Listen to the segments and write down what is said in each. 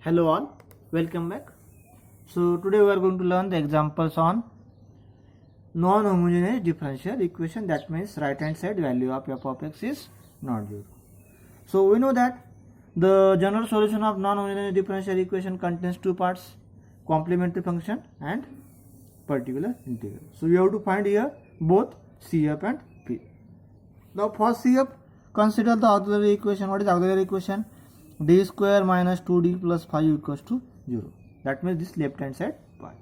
Hello all, welcome back. So today we are going to learn the examples on non-homogeneous differential equation, that means right hand side value of f of x is not 0. So we know that the general solution of non-homogeneous differential equation contains two parts, complementary function and particular integral. So we have to find here both CF and P. Now for CF, consider the auxiliary equation. What is auxiliary equation? D square minus 2d plus 5 equals to 0. That means this left hand side part.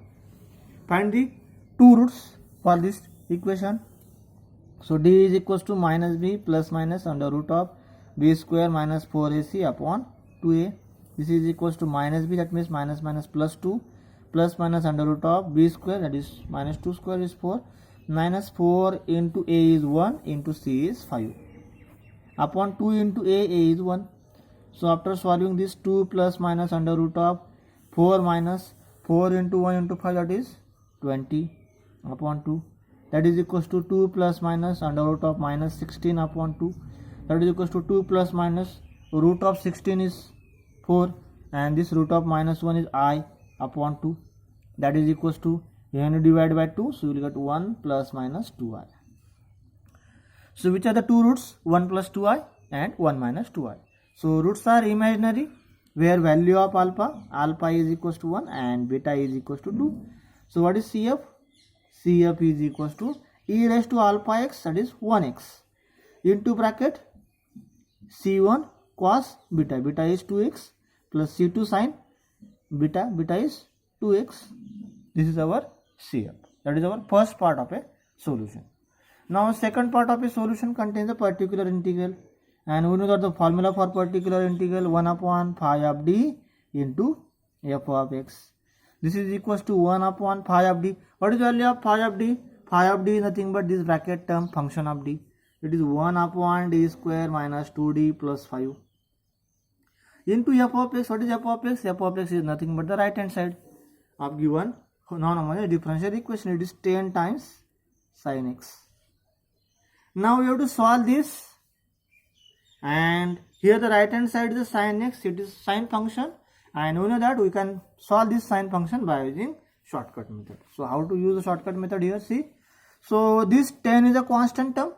Find the two roots for this equation. So d is equals to minus b plus minus under root of b square minus 4ac upon 2a. This is equals to minus b, that means minus minus plus 2 plus minus under root of b square, that is minus 2 square is 4, minus 4 into a is 1 into c is 5 upon 2 into a is 1. So after solving this 2 plus minus under root of 4 minus 4 into 1 into 5, that is 20 upon 2, that is equals to 2 plus minus under root of minus 16 upon 2, that is equals to 2 plus minus root of 16 is 4 and this root of minus 1 is I upon 2, that is equals to n divided by 2, so you will get 1 plus minus 2i. So which are the two roots? 1 plus 2i and 1 minus 2i. So roots are imaginary, where value of alpha is equals to 1 and beta is equals to 2. So what is CF? CF is equals to e raised to alpha x, that is 1x, into bracket c1 cos beta, beta is 2x, plus c2 sin beta, beta is 2x. This is our CF. That is our first part of a solution. Now second part of a solution contains a particular integral. And we know that the formula for particular integral 1 upon phi of d into f of x. This is equals to 1 upon phi of d. What is the value of phi of d? Phi of d is nothing but this bracket term function of d. It is 1 upon d square minus 2d plus 5 into f of x. What is f of x? F of x is nothing but the right hand side of given non-homogeneous differential equation. It is 10 times sin x. Now we have to solve this. And here the right hand side is the sin x, it is sine function, and we know that we can solve this sine function by using shortcut method. So how to use the shortcut method here? See, so this 10 is a constant term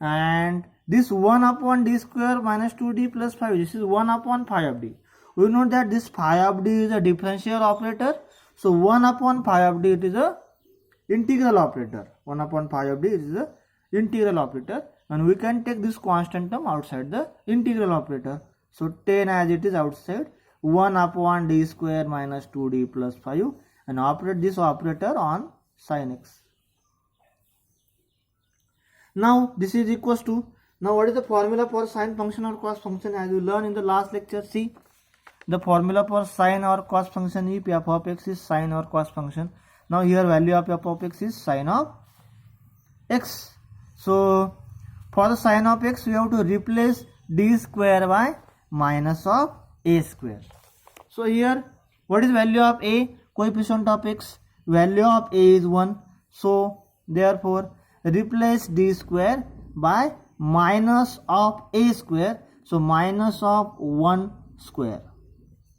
and this 1 upon d square minus 2d plus 5, this is 1 upon phi of d. We know that this phi of d is a differential operator, so 1 upon phi of d, it is a integral operator. 1 upon phi of d is a integral operator, and we can take this constant term outside the integral operator. So 10 as it is outside, 1 upon d square minus 2d plus 5, and operate this operator on sin x. Now this is equals to, now what is the formula for sine function or cos function? As you learned in the last lecture, see, the formula for sine or cos function if f of x is sine or cos function. Now here value of f of x is sine of x. So for the sine of x, we have to replace d square by minus of a square. So here, what is value of a? Coefficient of x. Value of a is 1. So therefore, replace d square by minus of a square. So minus of 1 square.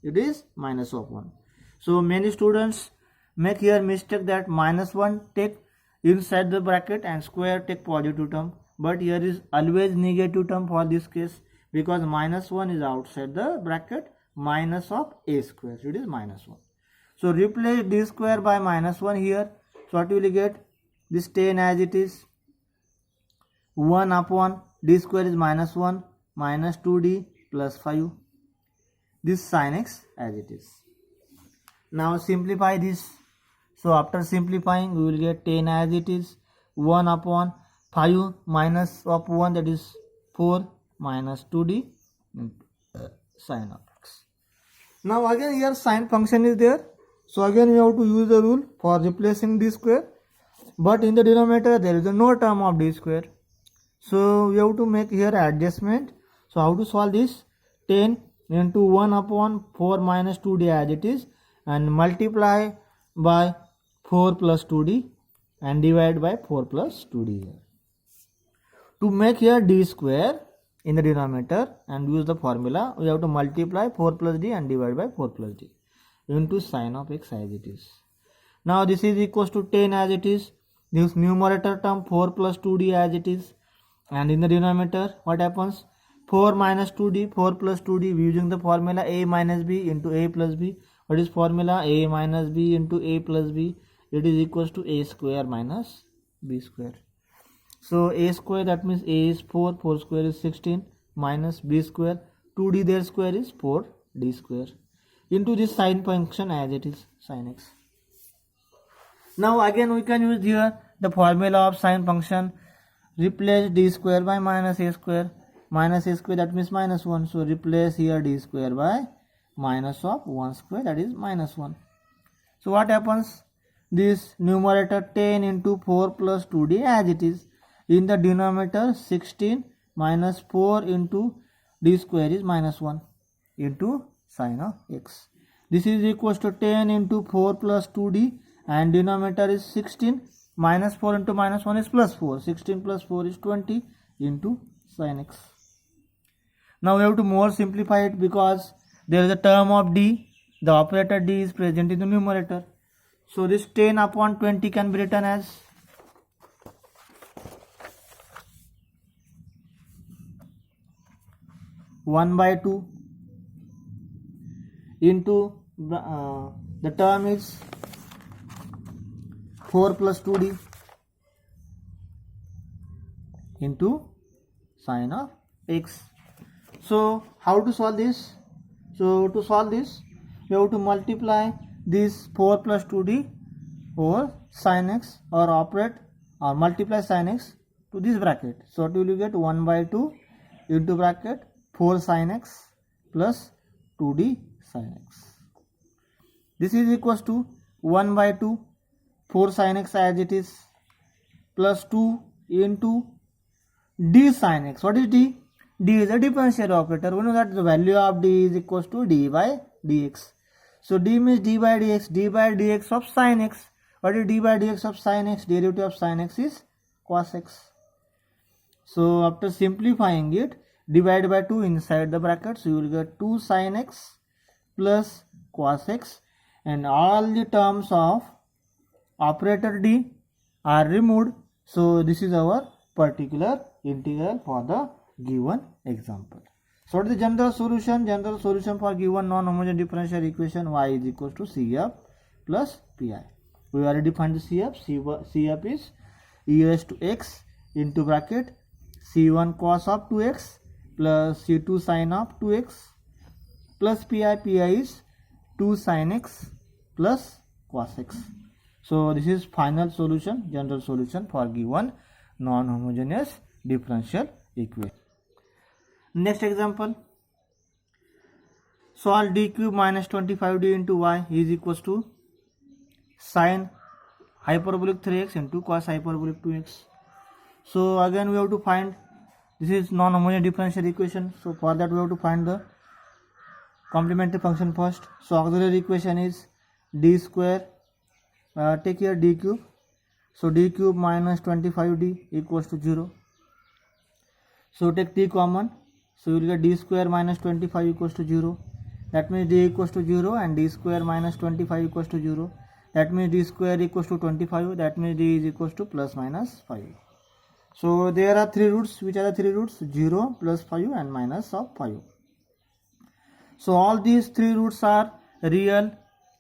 It is minus of 1. So many students make here mistake that minus 1 take inside the bracket and square take positive term. But here is always negative term for this case, because minus 1 is outside the bracket, minus of a square, so it is minus 1. So replace d square by minus 1 here. So what you will get? This 10 as it is, 1 upon d square is minus 1 minus 2d plus 5. This sin x as it is. Now simplify this. So after simplifying, we will get 10 as it is, 1 upon 5 minus of 1, that is 4 minus 2d sin of x. Now again here sine function is there. So again we have to use the rule for replacing d square. But in the denominator there is no term of d square. So we have to make here adjustment. So how to solve this? 10 into 1 upon 4 minus 2d as it is, and multiply by 4 plus 2d and divide by 4 plus 2d here. To make here d square, in the denominator and use the formula. We have to multiply 4 plus d and divide by 4 plus d into sine of x as it is. Now this is equals to 10 as it is. This numerator term 4 plus 2d as it is, and in the denominator what happens? 4 minus 2d, 4 plus 2d, using the formula a minus b into a plus b. What is formula? A minus b into a plus b. It is equals to a square minus b square. So a square, that means a is 4, 4 square is 16, minus b square, 2d their square is 4d square, into this sine function as it is, sin x. Now again we can use here the formula of sine function. Replace d square by minus a square, that means minus 1. So replace here d square by minus of 1 square, that is minus 1. So what happens? This numerator 10 into 4 plus 2d as it is. In the denominator 16 minus 4 into d square is minus 1 into sine of x. This is equals to 10 into 4 plus 2d, and denominator is 16, minus 4 into minus 1 is plus 4. 16 plus 4 is 20 into sine x. Now we have to more simplify it because there is a term of d. The operator d is present in the numerator. So this 10 upon 20 can be written as 1 by 2 into the term is 4 plus 2d into sine of x. So how to solve this? So to solve this, we have to multiply this 4 plus 2d over sine x, or operate or multiply sine x to this bracket. So what will you get? 1 by 2 into bracket 4 sine x plus 2d sine x. This is equals to 1 by 2 4 sine x as it is plus 2 into d sine x. What is d? D is a differential operator. We know that the value of d is equals to d by dx. So d means d by dx of sine x. What is d by dx of sine x? Derivative of sine x is cos x. So after simplifying it, divide by 2 inside the bracket. So you will get 2 sine x plus cos x, and all the terms of operator d are removed. So this is our particular integral for the given example. So what is the general solution? General solution for given non-homogeneous differential equation y is equals to CF plus PI. We already find the CF. CF is e raised to x into bracket C1 cos of 2x plus C2 sin of 2x plus PI. PI is 2 sin x plus cos x. So this is final solution, general solution for given non-homogeneous differential equation. Next example, solve d cube minus 25d into y is equals to sine hyperbolic 3x into cos hyperbolic 2x. So again we have to find, this is non-homogeneous differential equation. So for that we have to find the complementary function first. So auxiliary equation is d square, take here d cube. So d cube minus 25d equals to 0. So take t common. So you will get d square minus 25 equals to 0. That means d equals to 0 and d square minus 25 equals to 0. That means d square equals to 25. That means d is equals to plus minus 5. So there are three roots. Which are the three roots? 0, plus 5 and minus of 5. So all these three roots are real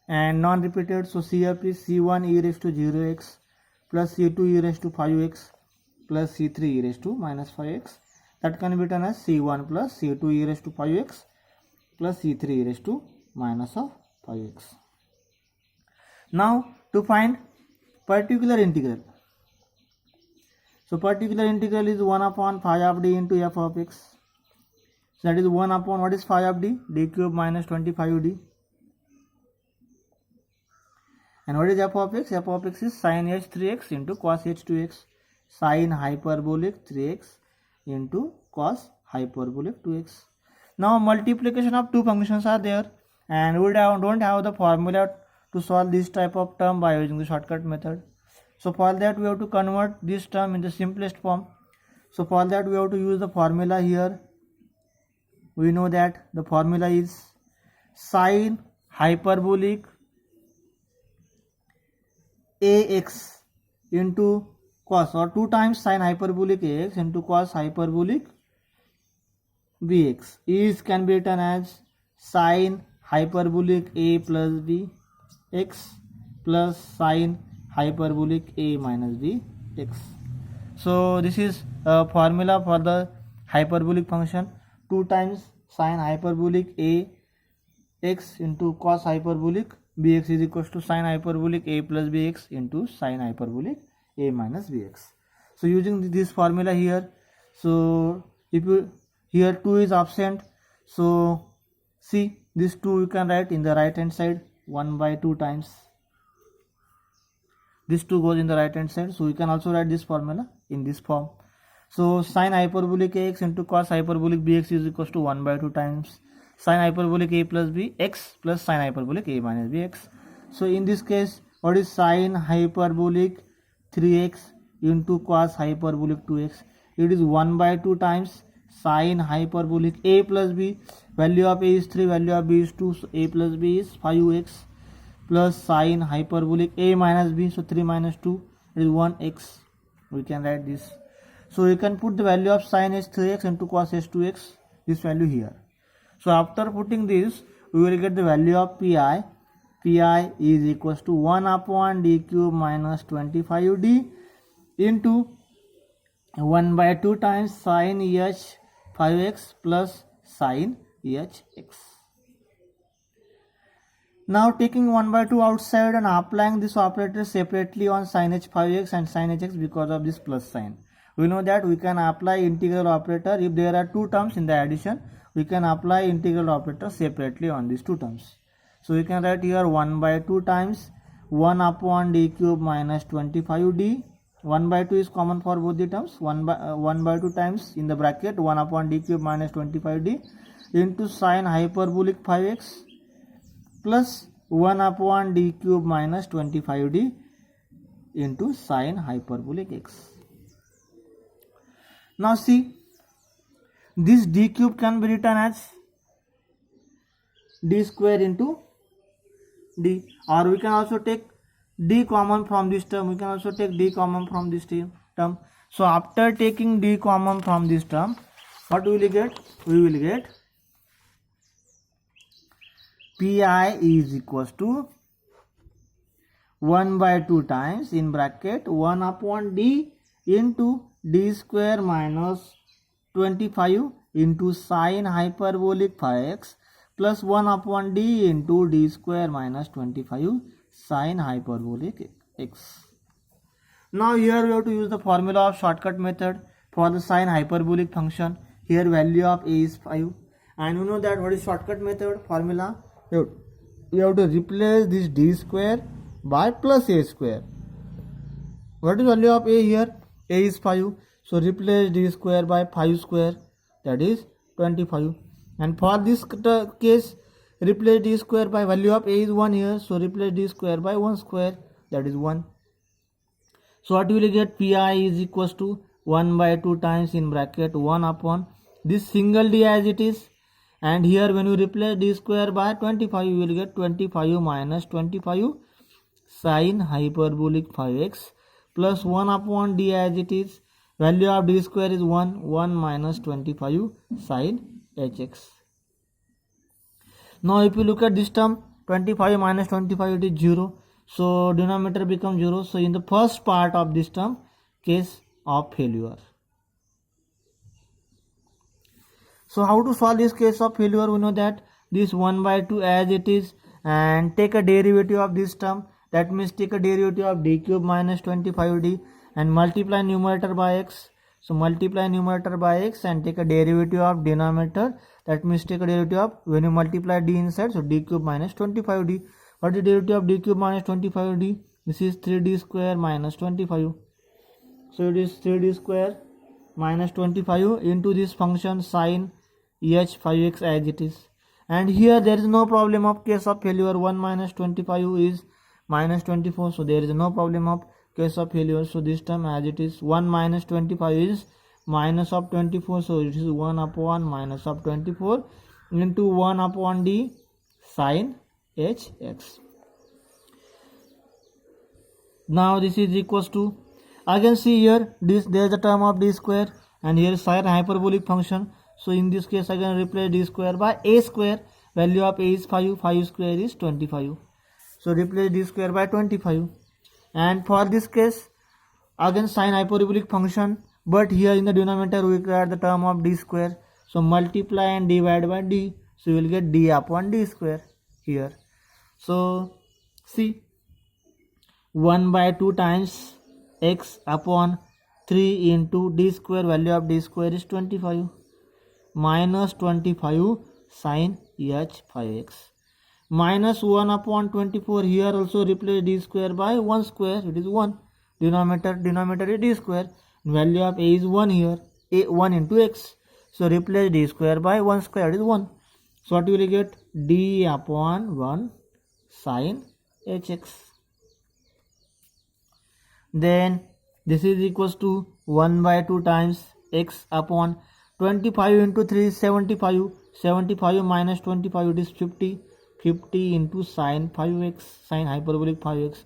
and non-repeated. So CF is C1 e raised to 0x plus C2 e raised to 5x plus C3 e raised to minus 5x. That can be written as C1 plus C2 e raised to 5x plus C3 e raised to minus of 5x. Now to find particular integral. So particular integral is 1 upon phi of d into f of x. So that is 1 upon, what is phi of d? D cube minus 25d. And what is f of x? F of x is sin h 3x into cos h 2x. Sin hyperbolic 3x into cos hyperbolic 2x. Now multiplication of two functions are there, and we don't have the formula to solve this type of term by using the shortcut method. So for that we have to convert this term in the simplest form. So for that we have to use the formula here. we know that the formula is sine hyperbolic ax into cos, or 2 times sine hyperbolic ax into cos hyperbolic bx is can be written as sine hyperbolic a plus b x plus sine hyperbolic a minus b x. So this is a formula for the hyperbolic function. 2 times sine hyperbolic a x into cos hyperbolic bx is equals to sine hyperbolic a plus bx into sine hyperbolic a minus bx. So using this formula here, so if you here 2 is absent, so see this 2 you can write in the right hand side 1 by 2 times. This 2 goes in the right hand side, so you can also write this formula in this form. So sine hyperbolic ax into cos hyperbolic bx is equals to 1 by 2 times sine hyperbolic a plus b x plus sine hyperbolic a minus bx. So in this case, what is sine hyperbolic 3x into cos hyperbolic 2x? It is 1 by 2 times sine hyperbolic a plus b. Value of a is 3, value of b is 2, so a plus b is 5x plus sine hyperbolic a minus b, so 3 minus 2 is 1x. We can write this. So you can put the value of sine as 3x into cos as 2x, this value here. So after putting this, we will get the value of pi. Pi is equals to 1 upon d cube minus 25d into 1 by 2 times sine h 5x plus sine h x. Now taking 1 by 2 outside and applying this operator separately on sin h 5x and sin hx because of this plus sign. We know that we can apply integral operator if there are 2 terms in the addition. We can apply integral operator separately on these 2 terms. So we can write here 1 by 2 times 1 upon d cube minus 25d. 1 by 2 is common for both the terms. 1 by 2 times in the bracket 1 upon d cube minus 25d into sine hyperbolic 5x plus 1 upon d cube minus 25d into sine hyperbolic x. Now see, this d cube can be written as d square into d, or we can also take d common from this term. We can also take d common from this term. So after taking d common from this term, what we will get? We will get pi is equals to 1 by 2 times in bracket 1 upon d into d square minus 25 into sine hyperbolic 5x plus 1 upon d into d square minus 25 sine hyperbolic x. Now here we have to use the formula of shortcut method for the sine hyperbolic function. Here value of a is 5, and you know that what is shortcut method formula? You have to replace this d square by plus a square. What is value of a here? A is 5, so replace d square by 5 square, that is 25. And for this case, replace d square by value of a is 1 here, so replace d square by 1 square, that is 1. So what will you get? Pi is equals to 1 by 2 times in bracket 1 upon this single d as it is, and here when you replace d square by 25, you will get 25 minus 25 sine hyperbolic 5x plus 1 upon d as it is. Value of d square is 1, 1 minus 25 sine hx. Now if you look at this term, 25 minus 25, it is 0. So denominator becomes 0. So in the first part of this term, case of failure. So how to solve this case of failure? We know that this 1 by 2 as it is, and take a derivative of this term. That means take a derivative of d cube minus 25d and multiply numerator by x. So multiply numerator by x and take a derivative of denominator. That means take a derivative of, when you multiply d inside, so d cube minus 25d. What is the derivative of d cube minus 25d? This is 3d square minus 25. So it is 3d square minus 25 into this function sine h 5x as it is. And here there is no problem of case of failure. 1 minus 25 is minus 24. So there is no problem of case of failure. So this term as it is, 1 minus 25 is minus of 24, so it is 1 upon minus of 24 into 1 upon d sin hx. Now this is equals to, again see here, this there is a term of d square and here sine hyperbolic function. So in this case again replace d square by a square. Value of a is 5, 5 square is 25. So replace d square by 25. And for this case again sine hyperbolic function, but here in the denominator we require the term of d square. So multiply and divide by d. So you will get d upon d square here. So see, 1 by 2 times x upon 3 into d square, value of d square is 25, minus 25 sin h 5x, minus 1 upon 24, here also replace d square by 1 square, it is 1, denominator is d square, value of a is 1 here, a 1 into x, so replace d square by 1 square, it is 1. So what you will get? D upon 1 sin hx. Then this is equals to 1 by 2 times x upon 25 into 3 is 75, 75 minus 25 it is 50, 50 into sin 5x, sin hyperbolic 5x,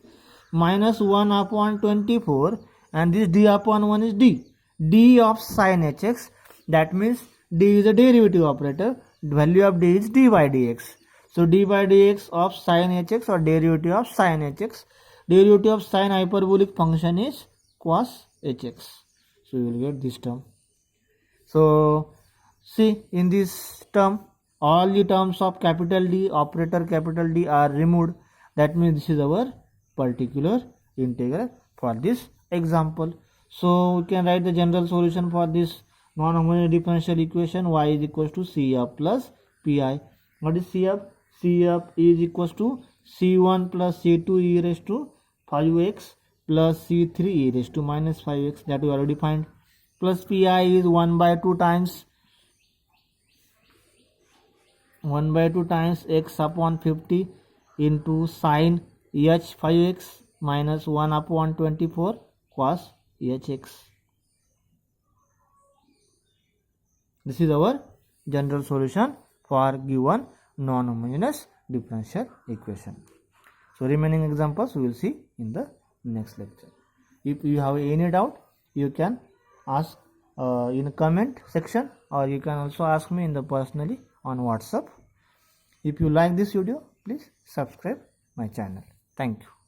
minus 1 upon 24, and this d upon 1 is d of sin hx, that means d is a derivative operator, value of d is d by dx. So d by dx of sin hx or derivative of sin hx, derivative of sin hyperbolic function is cos hx. So you will get this term. So see, in this term all the terms of capital D, operator capital D are removed. That means this is our particular integral for this example. So we can write the general solution for this non-homogeneous differential equation. Y is equals to CF plus PI. What is CF? CF is equals to C1 plus C2 e raised to 5x plus C3 e raised to minus 5x, that we already find, plus PI is 1 by 2 times x upon 50 into sin h 5x minus 1 upon 24 cos hx. This is our general solution for given non-homogeneous differential equation. So remaining examples we will see in the next lecture. If you have any doubt, you can ask in the comment section, or you can also ask me in the personally on WhatsApp. If you like this video, please subscribe my channel. Thank you.